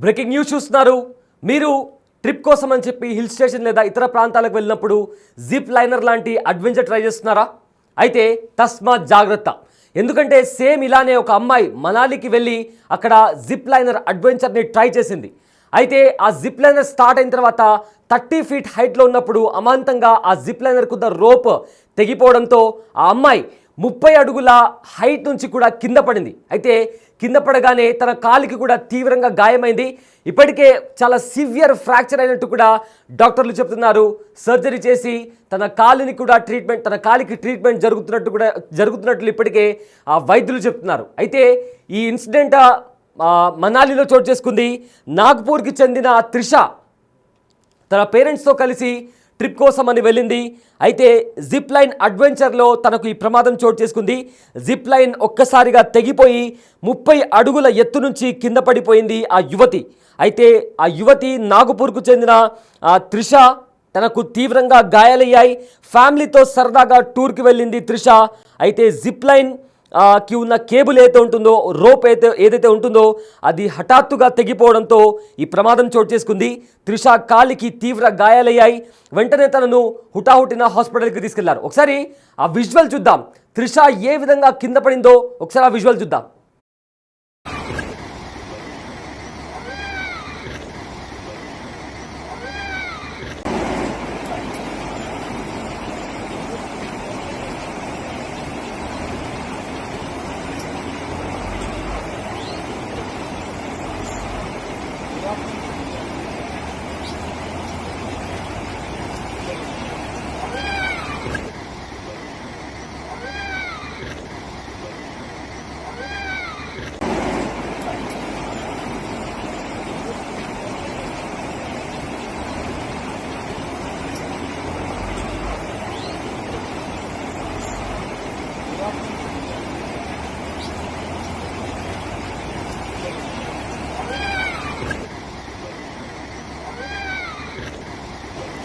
Breaking news చూస్తున్నారు. మీరు trip కోసం అని చెప్పి హిల్ స్టేషన్ లేదా ఇతర ప్రాంతాలకు వెళ్ళినప్పుడు జిప్ లైనర్ లాంటి అడ్వెంచర్ ట్రై చేస్తున్నారా? అయితే తస్మాత్ జాగ్రత్త. ఎందుకంటే సేమ్ ఇలానే ఒక అమ్మాయి మనాలికి వెళ్ళి అక్కడ జిప్ లైనర్ అడ్వెంచర్ని ట్రై చేసింది. అయితే ఆ జిప్ లైనర్ స్టార్ట్ అయిన తర్వాత 30 ఫీట్ హైట్లో ఉన్నప్పుడు అమాంతంగా ఆ జిప్ లైనర్కు ఉన్న రోప్ తెగిపోవడంతో ఆ అమ్మాయి 30 అడుగుల హైట్ నుంచి కూడా కింద పడింది. అయితే కింద పడగానే తన కాలికి కూడా తీవ్రంగా గాయమైంది. ఇప్పటికే చాలా సివియర్ ఫ్రాక్చర్ అయినట్టు కూడా డాక్టర్లు చెప్తున్నారు. సర్జరీ చేసి తన కాలికి ట్రీట్మెంట్ జరుగుతున్నట్లు ఇప్పటికే ఆ వైద్యులు చెప్తున్నారు. అయితే ఈ ఇన్సిడెంట్ మనాలిలో చోటు చేసుకుంది. నాగ్పూర్కి చెందిన త్రిష తన పేరెంట్స్తో కలిసి ట్రిప్ కోసం అని వెళ్ళింది. అయితే జిప్ లైన్ అడ్వెంచర్లో తనకు ఈ ప్రమాదం చోటు చేసుకుంది. జిప్ లైన్ ఒక్కసారిగా తెగిపోయి 30 అడుగుల ఎత్తు నుంచి కింద పడిపోయింది ఆ యువతి. అయితే ఆ యువతి నాగపూర్కు చెందిన త్రిష, తనకు తీవ్రంగా గాయాలయ్యాయి. ఫ్యామిలీతో సరదాగా టూర్కి వెళ్ళింది త్రిష. అయితే జిప్ లైన్ కి ఉన్న కేబుల్ రోప్ ఏదైతే ఉంటుందో అది హఠాత్తుగా తెగిపోవడంతో ఈ ప్రమాదం చోటు చేసుకుంది. త్రిష కాలికి తీవ్ర గాయాలయ్యాయి. వెంటనే తనను హుటాహుటిన హాస్పిటల్కి తీసుకెళ్లారు. ఒకసారి ఆ విజువల్ చూద్దాం. త్రిష ఏ విధంగా కింద పడిందో ఒకసారి ఆ విజువల్ చూద్దాం.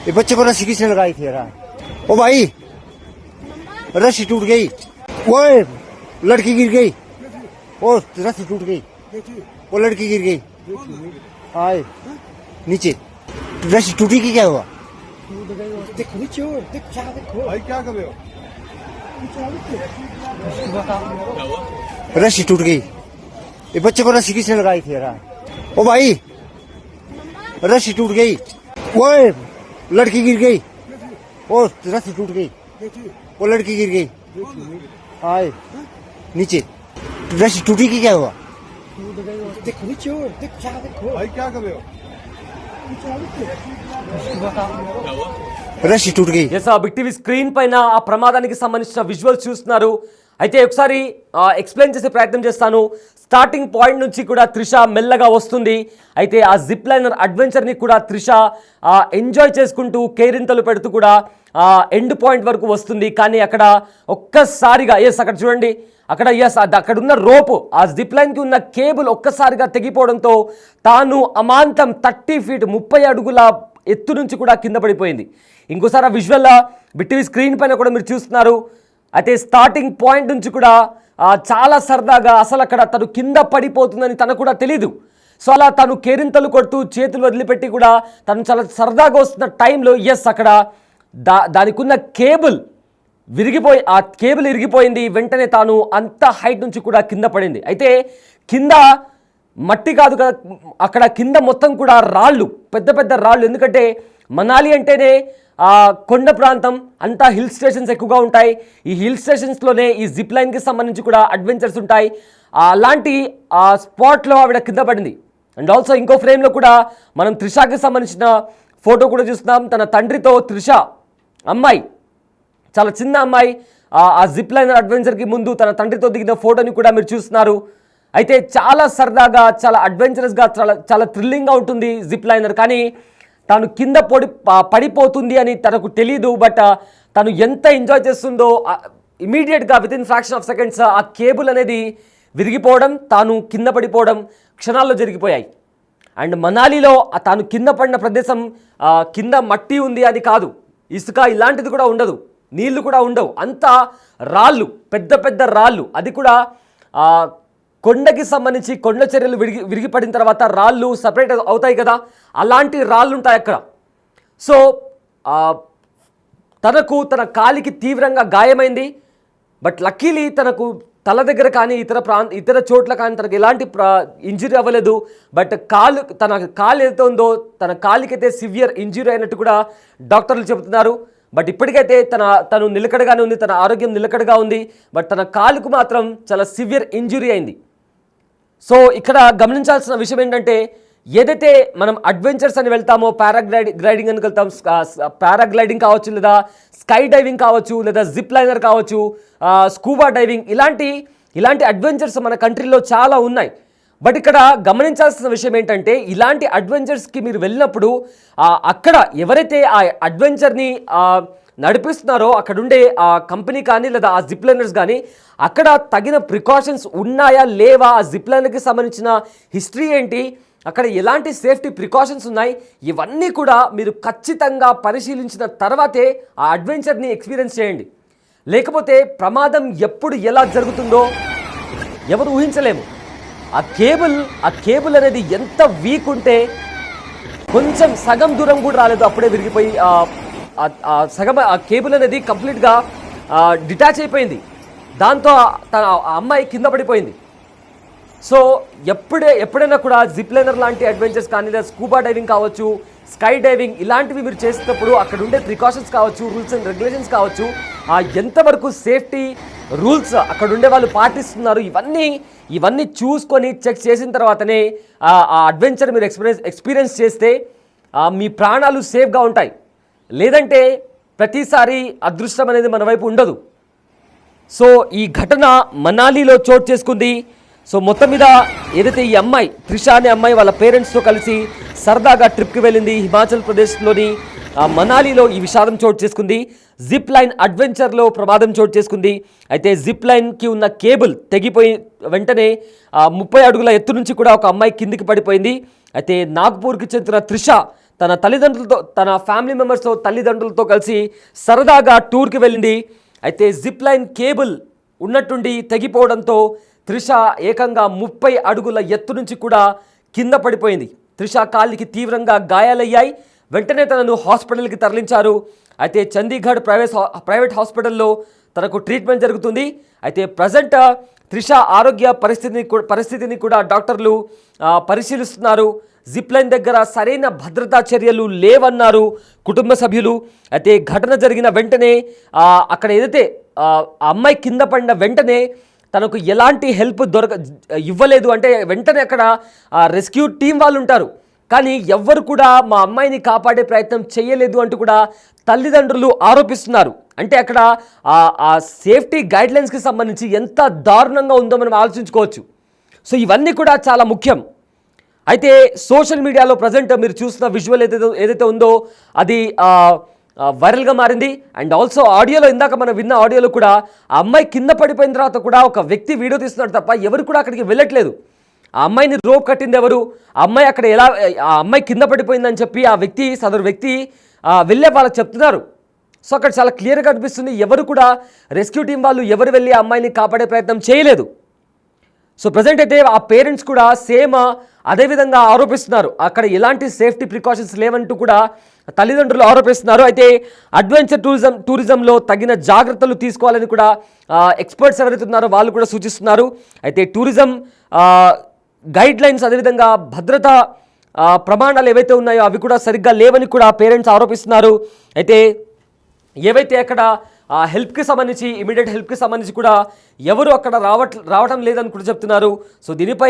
ये बच्चे को रस्सी किसने लगाई थी यार? ओ भाई, रस्सी टूट गई। वो लड़की गिर गई। ओ रस्सी टूट गई। वो लड़की गिर गई। आए नीचे रस्सी टूटी की क्या हुआ? देखो नीचे देखो भाई क्या कर रहे हो? रस्सी टूट गई। ये बच्चे को रस्सी किसने लगाई थी यार? ओ भाई, रस्सी टूट गई। वो लड़की गिर गई। ओ रस्सी टूट गई। वो लड़की गिर गई। आए नीचे रस्सी टूटी की क्या हुआ? देखो नीचे देखो भाई क्या कर रहे हो? రష్ టూట్ గయి. బిగ్ టీవీ స్క్రీన్ పైన ఆ ప్రమాదానికి సంబంధించిన విజువల్స్ చూస్తున్నారు. అయితే ఒకసారి ఎక్స్ప్లెయిన్ చేసే ప్రయత్నం చేస్తాను. స్టార్టింగ్ పాయింట్ నుంచి కూడా త్రిష మెల్లగా వస్తుంది. అయితే ఆ జిప్ లైనర్ అడ్వెంచర్ని కూడా త్రిష ఎంజాయ్ చేసుకుంటూ కేరింతలు పెడుతూ కూడా ఎండ్ పాయింట్ వరకు వస్తుంది. కానీ అక్కడ ఒక్కసారిగా అక్కడ చూడండి, అక్కడ ఉన్న రోప్, ఆ జిప్ లైన్కి ఉన్న కేబుల్ ఒక్కసారిగా తెగిపోవడంతో తాను అమాంతం 30 ఫీట్ 30 అడుగుల ఎత్తు నుంచి కూడా కింద పడిపోయింది. ఇంకోసారి ఆ విజువల్ బిగ్ టీవీ స్క్రీన్ పైన కూడా మీరు చూస్తున్నారు. అయితే స్టార్టింగ్ పాయింట్ నుంచి కూడా చాలా సరదాగా అసలు అక్కడ తను కింద పడిపోతుందని తనకు కూడా తెలీదు. సో అలా తను కేరింతలు కొడుతూ చేతులు వదిలిపెట్టి కూడా తను చాలా సరదాగా వస్తున్న టైంలో అక్కడ దానికి ఉన్న కేబుల్ ఇరిగిపోయింది. వెంటనే తాను అంత హైట్ నుంచి కూడా కింద పడింది. అయితే కింద మట్టి కాదు కదా, అక్కడ కింద మొత్తం కూడా రాళ్ళు, పెద్ద పెద్ద రాళ్ళు. ఎందుకంటే మనాలి అంటేనే కొండ ప్రాంతం, అంతా హిల్ స్టేషన్స్ ఎక్కువగా ఉంటాయి. ఈ హిల్ స్టేషన్స్లోనే ఈ జిప్ లైన్కి సంబంధించి కూడా అడ్వెంచర్స్ ఉంటాయి. అలాంటి ఆ స్పాట్లో ఆవిడ కింద పడింది. అండ్ ఆల్సో ఇంకో ఫ్రేమ్లో కూడా మనం త్రిషకి సంబంధించిన ఫోటో కూడా చూస్తున్నాం. తన తండ్రితో త్రిష అమ్మాయి, చాలా చిన్న అమ్మాయి, ఆ జిప్ లైనర్ అడ్వెంచర్కి ముందు తన తండ్రితో దిగిన ఫోటోని కూడా మీరు చూస్తున్నారు. అయితే చాలా సరదాగా, చాలా అడ్వెంచరస్గా, చాలా థ్రిల్లింగ్గా ఉంటుంది జిప్ లైనర్. కానీ తను కింద పడిపోతుంది అని తనకు తెలీదు. బట్ తను ఎంత ఎంజాయ్ చేస్తుందో ఇమీడియట్గా వితిన్ ఫ్రాక్షన్ ఆఫ్ సెకండ్స్ ఆ కేబుల్ అనేది విరిగిపోవడం, తాను కింద పడిపోవడం క్షణాల్లో జరిగిపోయాయి. అండ్ మనాలిలో తాను కింద పడిన ప్రదేశం కింద మట్టి ఉంది అని కాదు, ఇసుక ఇలాంటిది కూడా ఉండదు, నీళ్లు కూడా ఉండవు, అంతా రాళ్ళు, పెద్ద పెద్ద రాళ్ళు. అది కూడా కొండకి సంబంధించి కొండ చర్యలు విరిగిపడిన తర్వాత రాళ్ళు సపరేట్ అవుతాయి కదా, అలాంటి రాళ్ళు ఉంటాయి అక్కడ. సో తనకు తన కాలికి తీవ్రంగా గాయమైంది. బట్ లక్కీలీ తనకు తల దగ్గర కానీ ఇతర చోట్ల కానీ తనకు ఎలాంటి ఇంజురీ అవ్వలేదు. బట్ తన కాలు ఏదైతే ఉందో తన కాలికైతే సివియర్ ఇంజురీ అయినట్టు కూడా డాక్టర్లు చెబుతున్నారు. బట్ ఇప్పటికైతే తను నిలకడగానే ఉంది, తన ఆరోగ్యం నిలకడగా ఉంది. బట్ తన కాలుకు మాత్రం చాలా సివియర్ ఇంజురీ అయింది. సో ఇక్కడ గమనించాల్సిన విషయం ఏంటంటే, ఏదైతే మనం అడ్వెంచర్స్ అని వెళ్తామో, పారాగ్లైడింగ్ అని వెళ్తాం, పారాగ్లైడింగ్ కావచ్చు, లేదా స్కై డైవింగ్ కావచ్చు, లేదా జిప్ లైనర్ కావచ్చు, స్కూబా డైవింగ్, ఇలాంటి అడ్వెంచర్స్ మన కంట్రీలో చాలా ఉన్నాయి. బట్ ఇక్కడ గమనించాల్సిన విషయం ఏంటంటే, ఇలాంటి అడ్వెంచర్స్కి మీరు వెళ్ళినప్పుడు అక్కడ ఎవరైతే ఆ అడ్వెంచర్ని నడిపిస్తున్నారో అక్కడుండే ఆ కంపెనీ కానీ లేదా ఆ జిప్ లైనర్స్ కానీ అక్కడ తగిన ప్రికాషన్స్ ఉన్నాయా లేవా, ఆ జిప్ లైనర్కి సంబంధించిన హిస్టరీ ఏంటి, అక్కడ ఎలాంటి సేఫ్టీ ప్రికాషన్స్ ఉన్నాయి, ఇవన్నీ కూడా మీరు ఖచ్చితంగా పరిశీలించిన తర్వాతే ఆ అడ్వెంచర్ని ఎక్స్పీరియన్స్ చేయండి. లేకపోతే ప్రమాదం ఎప్పుడు ఎలా జరుగుతుందో ఎవరు ఊహించలేము. ఆ కేబుల్ అనేది ఎంత వీక్ ఉంటే కొంచెం సగం దూరం కూడా రాలేదు, అప్పుడే విరిగిపోయి సగం ఆ కేబుల్ అనేది కంప్లీట్గా డిటాచ్ అయిపోయింది. దాంతో ఆ అమ్మాయి కింద పడిపోయింది. సో ఎప్పుడైనా కూడా జిప్ లైనర్ లాంటి అడ్వెంచర్స్ కానీ, లేదా స్కూబా డైవింగ్ కావచ్చు, స్కై డైవింగ్, ఇలాంటివి మీరు చేసేటప్పుడు అక్కడ ఉండే ప్రికాషన్స్ కావచ్చు, రూల్స్ అండ్ రెగ్యులేషన్స్ కావచ్చు, ఎంతవరకు సేఫ్టీ రూల్స్ అక్కడ ఉండే వాళ్ళు పాటిస్తున్నారు, ఇవన్నీ చూసుకొని చెక్ చేసిన తర్వాతనే ఆ అడ్వెంచర్ మీరు ఎక్స్పీరియన్స్ చేస్తే మీ ప్రాణాలు సేఫ్గా ఉంటాయి. లేదంటే ప్రతిసారి అదృష్టం అనేది మన వైపు ఉండదు. సో ఈ ఘటన మనాలిలో చోటు చేసుకుంది. సో మొత్తం మీద ఏదైతే ఈ అమ్మాయి త్రిష అనే అమ్మాయి వాళ్ళ పేరెంట్స్తో కలిసి సరదాగా ట్రిప్కి వెళ్ళింది, హిమాచల్ ప్రదేశ్లోని మనాలిలో ఈ విషాదం చోటు చేసుకుంది. జిప్ లైన్ అడ్వెంచర్లో ప్రమాదం చోటు చేసుకుంది. అయితే జిప్ లైన్కి ఉన్న కేబుల్ తెగిపోయి వెంటనే 30 అడుగుల ఎత్తు నుంచి కూడా ఒక అమ్మాయి కిందికి పడిపోయింది. అయితే నాగ్పూర్కి చెందిన త్రిష తన తల్లిదండ్రులతో, తన ఫ్యామిలీ మెంబర్స్తో, తల్లిదండ్రులతో కలిసి సరదాగా టూర్కి వెళ్ళింది. అయితే జిప్ లైన్ కేబుల్ ఉన్నట్టుండి తెగిపోవడంతో త్రిష ఏకంగా 30 అడుగుల ఎత్తు నుంచి కూడా కింద పడిపోయింది. త్రిష కాలికి తీవ్రంగా గాయాలయ్యాయి. వెంటనే తనను హాస్పిటల్కి తరలించారు. అయితే చండీగఢ్ ప్రైవేట్ హాస్పిటల్లో తనకు ట్రీట్మెంట్ జరుగుతుంది. అయితే ప్రజెంట్ త్రిష ఆరోగ్య పరిస్థితిని కూడా డాక్టర్లు పరిశీలిస్తున్నారు. జిప్ లైన్ దగ్గర సరైన భద్రతా చర్యలు లేవన్నారు కుటుంబ సభ్యులు. అయితే ఘటన జరిగిన వెంటనే అక్కడ ఏదైతే అమ్మాయి కింద పడిన వెంటనే తనకు ఎలాంటి హెల్ప్ ఇవ్వలేదు. అంటే వెంటనే అక్కడ రెస్క్యూ టీం వాళ్ళు ఉంటారు, కానీ ఎవ్వరు కూడా మా అమ్మాయిని కాపాడే ప్రయత్నం చేయలేదు అంటూ కూడా తల్లిదండ్రులు ఆరోపిస్తున్నారు. అంటే అక్కడ ఆ సేఫ్టీ గైడ్లైన్స్కి సంబంధించి ఎంత దారుణంగా ఉందో మనం ఆలోచించుకోవచ్చు. సో ఇవన్నీ కూడా చాలా ముఖ్యం. అయితే సోషల్ మీడియాలో ప్రజెంట్ మీరు చూస్తున్న విజువల్ ఏదైతే ఉందో అది వైరల్గా మారింది. అండ్ ఆల్సో ఆడియోలో, ఇందాక మనం విన్న ఆడియోలో కూడా ఆ అమ్మాయి కింద పడిపోయిన తర్వాత కూడా ఒక వ్యక్తి వీడియో తీస్తున్నాడు తప్ప ఎవరు కూడా అక్కడికి వెళ్ళట్లేదు. ఆ అమ్మాయిని రోప్ కట్టింది ఎవరు, ఆ అమ్మాయి అక్కడ ఆ అమ్మాయి కింద పడిపోయిందని చెప్పి సదరు వ్యక్తి వెళ్ళే వాళ్ళకి చెప్తున్నారు. సో అక్కడ చాలా క్లియర్గా కనిపిస్తుంది, ఎవరు కూడా రెస్క్యూ టీం వాళ్ళు ఎవరు వెళ్ళి ఆ అమ్మాయిని కాపాడే ప్రయత్నం చేయలేదు. సో ప్రజెంట్ అయితే ఆ పేరెంట్స్ కూడా సేమ్ అదేవిధంగా ఆరోపిస్తున్నారు, అక్కడ ఎలాంటి సేఫ్టీ ప్రికాషన్స్ లేవంటూ కూడా తల్లిదండ్రులు ఆరోపిస్తున్నారు. అయితే అడ్వెంచర్ టూరిజంలో తగిన జాగ్రత్తలు తీసుకోవాలని కూడా ఎక్స్పర్ట్స్ ఎవరైతే ఉన్నారో వాళ్ళు కూడా సూచిస్తున్నారు. అయితే టూరిజం గైడ్ లైన్స్, అదేవిధంగా భద్రతా ప్రమాణాలు ఏవైతే ఉన్నాయో అవి కూడా సరిగ్గా లేవని కూడా పేరెంట్స్ ఆరోపిస్తున్నారు. అయితే ఏవైతే అక్కడ హెల్ప్కి సంబంధించి, ఇమీడియట్ హెల్ప్కి సంబంధించి కూడా ఎవరు అక్కడ రావటం లేదని కూడా చెప్తున్నారు. సో దీనిపై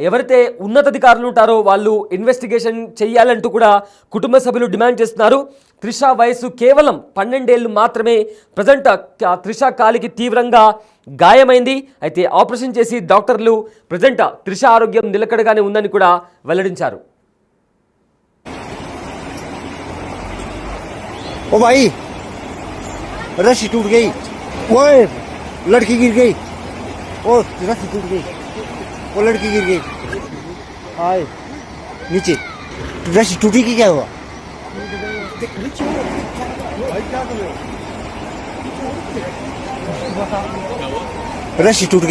ఎవరైతే ఉన్నతాధికారులు ఉంటారో వాళ్ళు ఇన్వెస్టిగేషన్ చేయాలంటూ కూడా కుటుంబ సభ్యులు డిమాండ్ చేస్తున్నారు. త్రిష వయసు కేవలం 12 ఏళ్ళు మాత్రమే. ప్రజెంట్ త్రిష కాలికి తీవ్రంగా గాయమైంది. అయితే ఆపరేషన్ చేసి డాక్టర్లు ప్రజెంట్ త్రిష ఆరోగ్యం నిలకడగానే ఉందని కూడా వెల్లడించారు. ओ भाई रस्सी टूट गई, वो लड़की गिर गई, ओ रस्सी टूट गई, वो लड़की गिर गई, आए नीचे रस्सी टूटी की क्या हुआ, रस्सी टूट गई।